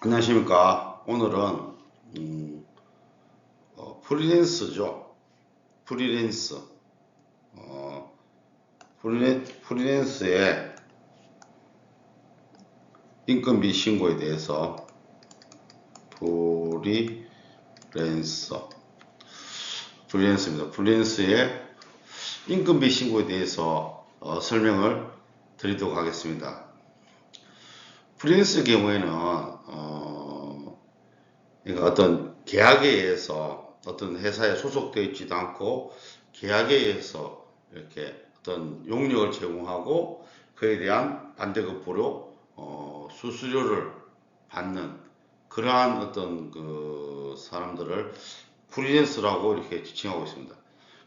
안녕하십니까. 오늘은 프리랜서죠. 프리랜서. 프리랜서의 인건비 신고에 대해서 프리랜서입니다. 프리랜서의 인건비 신고에 대해서 설명을 드리도록 하겠습니다. 프리랜서의 경우에는 그러니까 어떤 계약에 의해서 어떤 회사에 소속되어 있지도 않고 계약에 의해서 이렇게 어떤 용역을 제공하고 그에 대한 반대급부로 수수료를 받는 그러한 어떤 그 사람들을 프리랜서라고 이렇게 지칭하고 있습니다.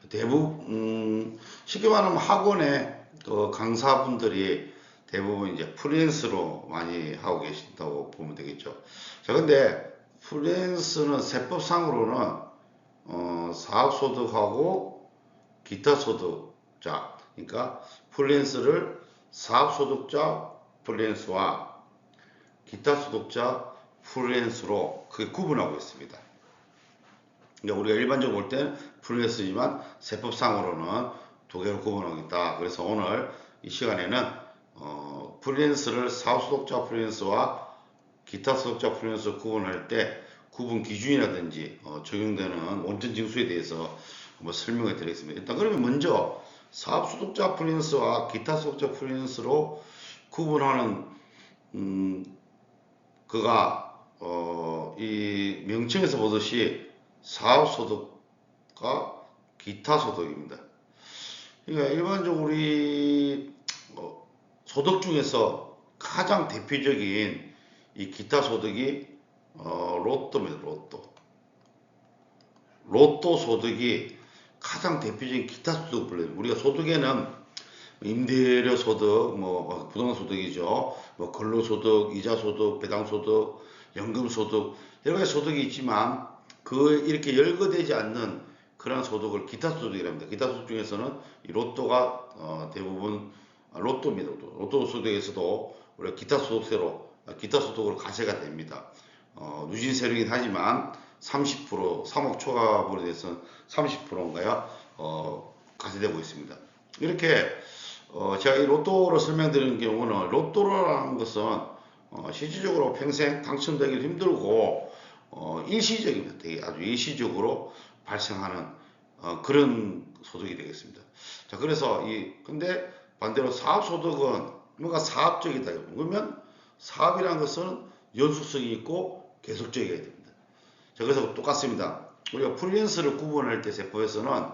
대부분 쉽게 말하면 학원의 그 강사분들이 대부분 이제 프리랜서로 많이 하고 계신다고 보면 되겠죠. 자, 근데 프리랜서는 세법상으로는 사업소득하고 기타소득자, 그러니까 프리랜서를 사업소득자 프리랜서와 기타소득자 프리랜서로 그게 구분하고 있습니다. 그러니까 우리가 일반적으로 볼 때는 프리랜서지만 세법상으로는 두 개로 구분하고 있다. 그래서 오늘 이 시간에는 프리랜서를 사업소득자 프리랜서와 기타 소득자 프리랜서 구분할 때 구분 기준이라든지 적용되는 원천 징수에 대해서 한번 설명해 드리겠습니다. 일단 그러면 먼저 사업 소득자 프리랜서와 기타 소득자 프리랜서로 구분하는 그가 이 명칭에서 보듯이 사업 소득과 기타 소득입니다. 그러니까 일반적으로 우리 소득 중에서 가장 대표적인 이 기타 소득이 로또입니다. 로또 소득이 가장 대표적인 기타 소득을 불러요. 우리가 소득에는 임대료 소득, 뭐 부동산 소득이죠. 뭐 근로 소득, 이자 소득, 배당 소득, 연금 소득 여러 가지 소득이 있지만 그 이렇게 열거되지 않는 그런 소득을 기타 소득이라고 합니다. 기타 소득 중에서는 이 로또가 대부분 로또입니다. 로또 소득에서도 우리가 기타 소득으로 가세가 됩니다. 누진세율이긴 하지만 30% 3억 초과분에 대해서는 30%인가요? 가세되고 있습니다. 이렇게 제가 이 로또를 설명드리는 경우는 로또라는 것은 실질적으로 평생 당첨되기 힘들고 일시적입니다. 되게 아주 일시적으로 발생하는 그런 소득이 되겠습니다. 자, 그래서 근데 반대로 사업소득은 뭔가 사업적이다. 그러면 사업이라는 것은 연속성이 있고 계속적이어야 됩니다. 자, 그래서 똑같습니다. 우리가 프리랜서를 구분할 때 세법에서는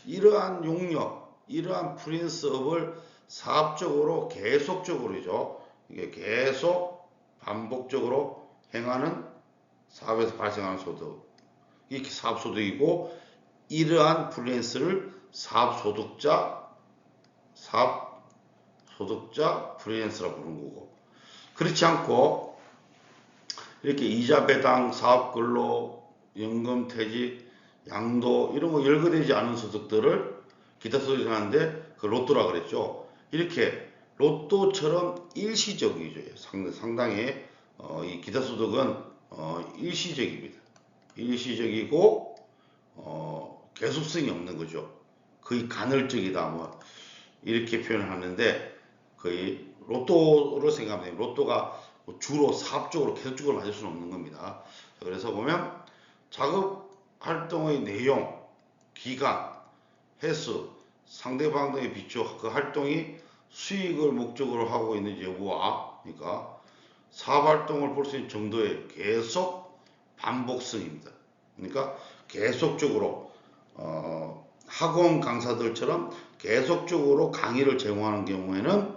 이러한 용역, 이러한 프리랜서업을 사업적으로 계속적으로죠. 이게 계속 반복적으로 행하는 사업에서 발생하는 소득, 이게 사업소득이고 이러한 프리랜서를 사업소득자 프리랜서라고 부르는 거고 그렇지 않고 이렇게 이자 배당, 사업근로, 연금, 퇴직, 양도 이런 거 열거되지 않은 소득들을 기타 소득이 하는데 그 로또라 그랬죠. 이렇게 로또처럼 일시적이죠. 상당히 이 기타 소득은 일시적입니다. 일시적이고 계속성이 없는 거죠. 거의 간헐적이다 뭐 이렇게 표현을 하는데 거의 로또로 생각하면 돼요. 로또가 주로 사업적으로 계속적으로 맞을 수는 없는 겁니다. 그래서 보면 작업 활동의 내용, 기간, 횟수, 상대방 등에 비추어 그 활동이 수익을 목적으로 하고 있는지 여부와 그러니까 사업 활동을 볼 수 있는 정도의 계속 반복성입니다. 그러니까 계속적으로 학원 강사들처럼 계속적으로 강의를 제공하는 경우에는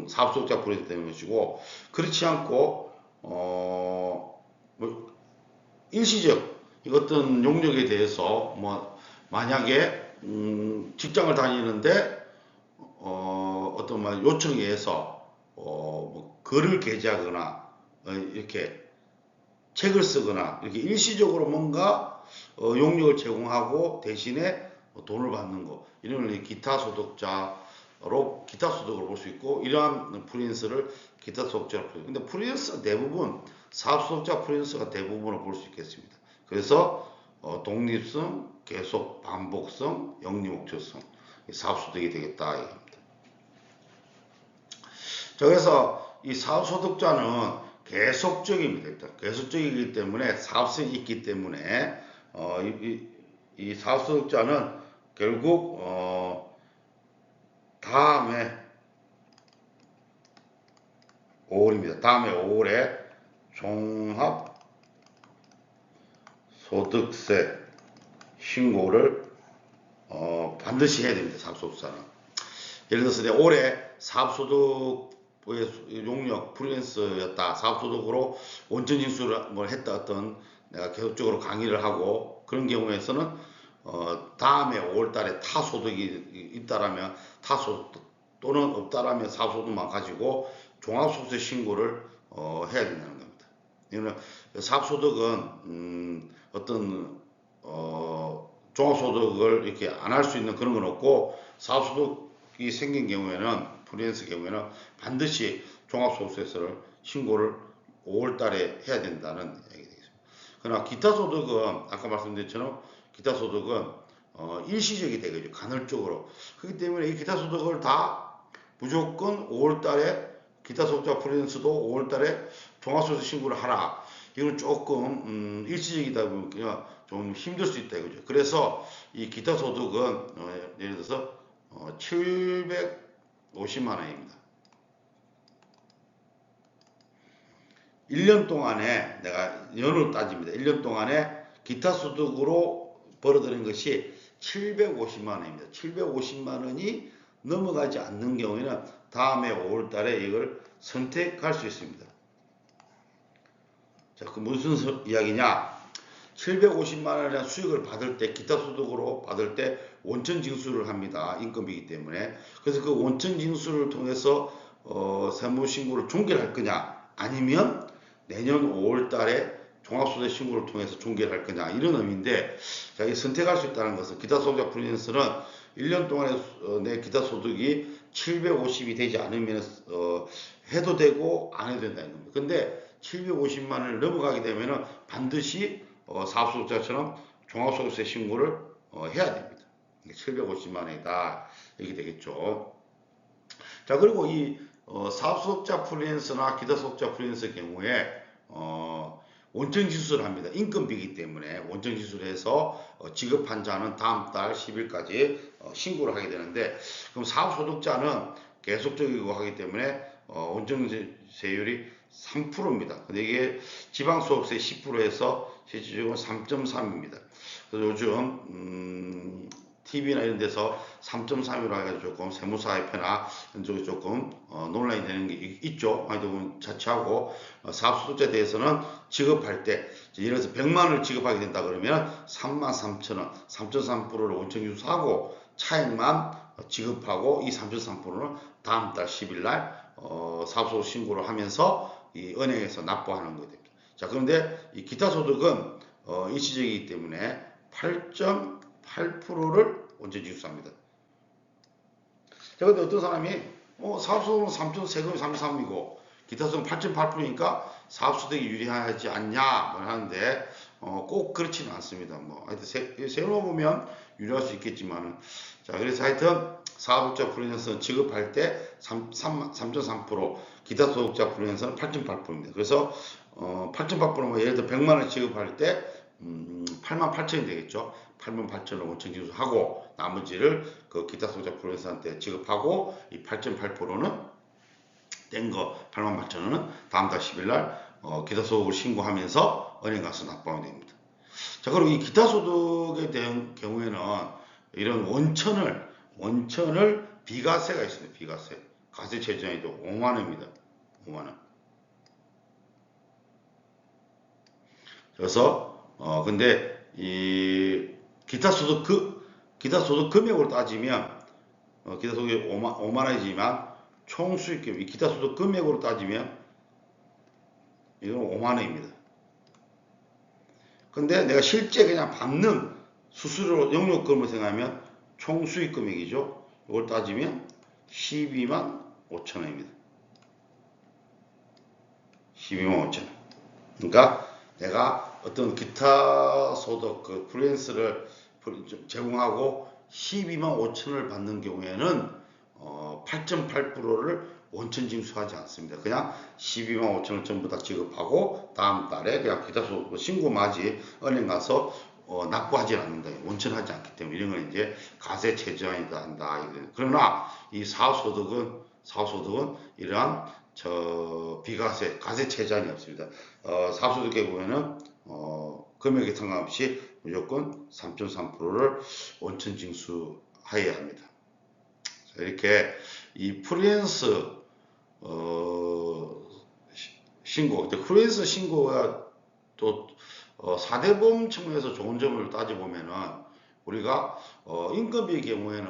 사업소득자 프로젝트 되는 것이고 그렇지 않고 뭐 일시적 어떤 용역에 대해서 뭐 만약에 직장을 다니는데 어떤 요청에 의해서 뭐 글을 게재하거나 이렇게 책을 쓰거나 이렇게 일시적으로 뭔가 용역을 제공하고 대신에 돈을 받는 거 이런 걸 기타 소득자로 기타 소득을 볼 수 있고 이러한 프리랜서를 기타 소득자로 볼 수 있고 근데 프리랜서 대부분 사업소득자 프리랜서가 대부분을 볼 수 있겠습니다. 그래서 독립성, 계속, 반복성, 영리 목적성, 사업소득이 되겠다 이겁니다. 자, 그래서 이 사업소득자는 계속적입니다. 일단 계속적이기 때문에 사업성이 있기 때문에 이 사업소득자는 결국 다음에 5월입니다. 다음에 5월에 종합소득세 신고를 반드시 해야 됩니다. 사업소득자는. 예를 들어서 내가 올해 사업소득의 용역 프리랜서였다. 사업소득으로 원천징수를 뭘 했다. 어떤 내가 계속적으로 강의를 하고 그런 경우에서는 다음에 5월달에 타소득이 있다라면 타소득 또는 없다라면 사업소득만 가지고 종합소득세 신고를 해야 된다는 겁니다. 이거는 사업소득은 어떤 종합소득을 이렇게 안 할 수 있는 그런 건 없고 사업소득이 생긴 경우에는 프리랜서 경우에는 반드시 종합소득세를 신고를 5월달에 해야 된다는 얘기 되겠습니다. 그러나 기타 소득은 아까 말씀드린 것처럼 기타 소득은 일시적이 되겠죠. 간헐적으로. 그렇기 때문에 이 기타 소득을 다 무조건 5월달에 기타 소득자 프리랜서도 5월달에 종합소득세 신고를 하라. 이건 조금 일시적이다 보니까 좀 힘들 수 있다 이거죠. 그래서 이 기타 소득은 예를 들어서 750만 원입니다. 1년 동안에 내가 연을 따집니다. 1년 동안에 기타 소득으로 벌어들인 것이 750만 원입니다. 750만 원이 넘어가지 않는 경우에는 다음에 5월 달에 이걸 선택할 수 있습니다. 자, 그 무슨 이야기냐? 750만 원이라는 수익을 받을 때 기타 소득으로 받을 때 원천 징수를 합니다. 인건비이기 때문에. 그래서 그 원천 징수를 통해서 세무 신고를 종결할 거냐 아니면 내년 5월 달에 종합소득세 신고를 통해서 종결할 거냐 이런 의미인데 자, 이 선택할 수 있다는 것은 기타 소득자 프리랜서는 1년 동안에 내 기타 소득이 750이 되지 않으면 해도 되고 안 해도 된다는 겁니다. 근데 750만 원을 넘어가게 되면은 반드시 사업소득자처럼 종합소득세 신고를 해야 됩니다. 750만 원이다 이렇게 되겠죠. 자, 그리고 이 사업소득자 프리랜서나 기타 소득자 프리랜서 경우에 원천징수를 합니다. 인건비이기 때문에 원천징수를 해서 지급한 자는 다음 달 10일까지 신고를 하게 되는데 그럼 사업소득자는 계속적이고 하기 때문에 원천세율이 3%입니다. 근데 이게 지방소득세 10%에서 실질적으로 3.3입니다. 그래서 요즘 TV나 이런 데서 3.3으로 해가지고 조금 세무사회표나 이런 쪽에 조금 논란이 되는 게 있죠. 많이 보면 자취하고 사업소득자에 대해서는 지급할 때 예를 들어서 100만 원을 지급하게 된다 그러면 33,000원, 3.3%를 원천징수하고 차액만 지급하고 이 3.3%는 다음 달 10일 날 사업소득 신고를 하면서 이 은행에서 납부하는 거게 됩니다. 자, 그런데 이 기타 소득은 일시적이기 때문에 8.8%를 원천징수합니다. 자, 근데 어떤 사람이 사업소득은 3천 세금이 33이고 기타 소득은 8.8%니까 사업소득이 유리하지 않냐 하는데 꼭 그렇지는 않습니다. 뭐 하여튼 세금을 보면 유리할 수 있겠지만은 자, 그래서 하여튼 사업자 프리랜서는 지급할 때 3.3%, 기타 소득자 프리랜서는 8.8%입니다. 그래서 8.8%면 예를 들어 100만 원 지급할 때 88,000이 되겠죠. 88,000을 원천징수하고 나머지를 그 기타 소득자 프리랜서한테 지급하고 이 8.8%는 뗀 거 88,000원은 다음 달 10일 날 기타 소득을 신고하면서 은행 가서 납부하면 됩니다. 자, 그리고 이 기타 소득에 대한 경우에는 이런 원천을 비과세가 있습니다. 비과세. 과세 최저액도 5만 원입니다. 5만 원. 그래서 근데 이 기타 소득 금액으로 따지면 기타 소득이 5만 원이지만 총 수익금 이 기타 소득 금액으로 따지면 이건 5만 원입니다. 근데 내가 실제 그냥 받는 수수료 영역금을 생각하면 총 수익 금액이죠. 이걸 따지면 12만 5천 원입니다. 12만 5천 원. 그러니까 내가 어떤 기타 소득 그 프리랜서를 제공하고 12만 5천을 받는 경우에는 8.8%를 원천 징수하지 않습니다. 그냥 12만 5천을 전부 다 지급하고 다음 달에 그냥 기타 소득 신고마지 은행 가서 납부하지 않는다. 원천하지 않기 때문에 이런 건 이제 가세 최저한이다 한다. 그러나 이 사업소득은 이러한 비과세, 가세 최저한이 없습니다. 사업소득의 경우에는 금액에 상관없이 무조건 3.3%를 원천 징수하여야 합니다. 이렇게 이 프리랜서 신고, 프리랜서 신고가 또 4대 보험 측면에서 좋은 점을 따져보면은 우리가 인건비의 경우에는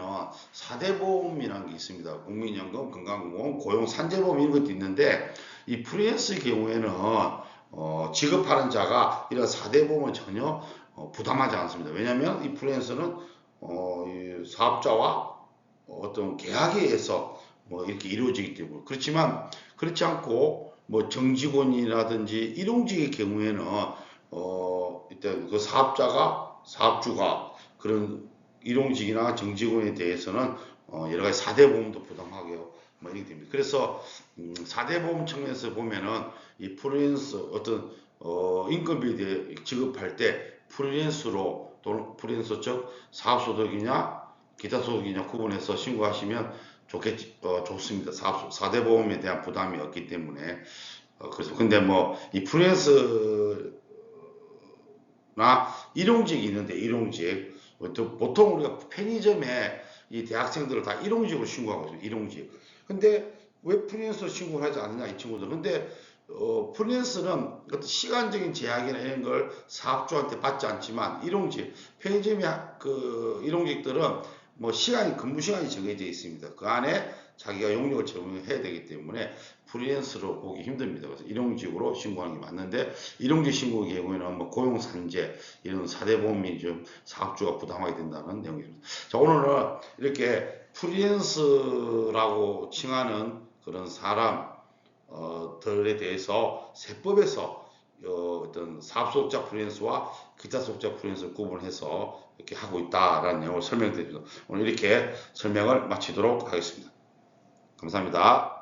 4대 보험이라는 게 있습니다. 국민연금, 건강보험, 고용, 산재보험 이런 것도 있는데 이 프리랜서의 경우에는 지급하는 자가 이런 4대 보험을 전혀 부담하지 않습니다. 왜냐하면 이 프리랜서는 이 사업자와 어떤 계약에 의해서 뭐 이렇게 이루어지기 때문에 그렇지만 그렇지 않고 뭐 정직원이라든지 일용직의 경우에는 일단 그 사업주가 그런 일용직이나 정직원에 대해서는 여러 가지 4대 보험도 부담하고요. 뭐 이렇게 됩니다. 그래서 4대 보험 측면에서 보면은 이 프리랜서 어떤 인건비에 대해 지급할 때 프리랜서로 또는 프리랜서 즉 사업소득이냐 기타 소득이냐 구분해서 신고하시면 좋습니다. 4대 보험에 대한 부담이 없기 때문에 그래서 근데 뭐 이 프리랜서나 일용직이 있는데 일용직 보통 우리가 편의점에 이 대학생들을 다 일용직으로 신고하고 있어요. 일용직. 근데 왜 프리랜서 신고를 하지 않느냐 이 친구들. 근데 프리랜서는 어떤 시간적인 제약이나 이런 걸 사업주한테 받지 않지만 일용직, 편의점의 그 일용직들은 뭐 근무 시간이 정해져 있습니다. 그 안에 자기가 용역을 제공해야 되기 때문에 프리랜서로 보기 힘듭니다. 그래서 일용직으로 신고하는 게 맞는데 일용직 신고의 경우에는 뭐 고용산재 이런 4대 보험이 좀 사업주가 부담하게 된다는 내용입니다. 자, 오늘은 이렇게 프리랜서라고 칭하는 그런 사람들에 대해서 세법에서 어떤 사업소득자 프리랜서와 기타 소득자 프리랜서를 구분해서 이렇게 하고 있다라는 내용을 설명드립니다. 오늘 이렇게 설명을 마치도록 하겠습니다. 감사합니다.